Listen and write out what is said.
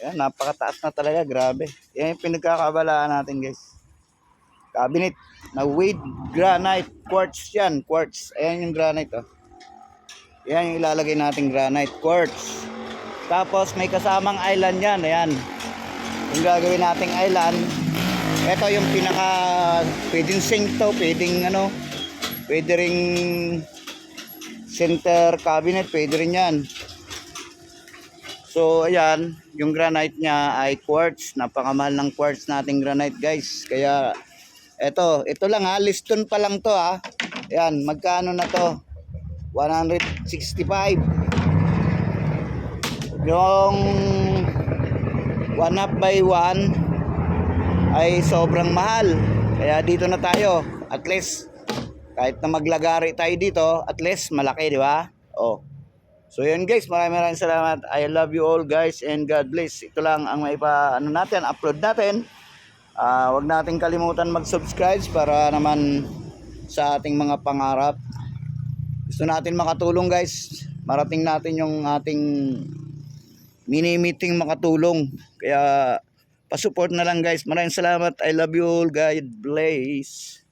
Yan, napakataas na talaga, grabe. Yan yung pinagkakabalaan natin guys. Cabinet na with granite, quartz yan, quartz. Ayan yung granite oh. Yan yung ilalagay nating granite, quartz. Tapos may kasamang island yan, ayan. Yung gagawin nating island, ito yung pinaka, pwedeng sink to, pwedeng ano, pwede ring center cabinet, pwede rin yan. So ayan, yung granite niya ay quartz. Napakamahal ng quartz nating granite guys. Kaya ito lang ha, liston pa lang to ha. Ayan, magkano na to? 165. Yung 1/2 by 1 ay sobrang mahal. Kaya dito na tayo. At least kahit na maglagari tayo dito, at least malaki, di ba? Oh. So yun guys, maraming salamat. I love you all guys and God bless. Ito lang ang upload natin. Wag nating kalimutan mag-subscribe para naman sa ating mga pangarap. Gusto natin makatulong guys. Marating natin yung ating mini meeting makatulong. Kaya pa-support na lang guys. Maraming salamat. I love you all. God bless.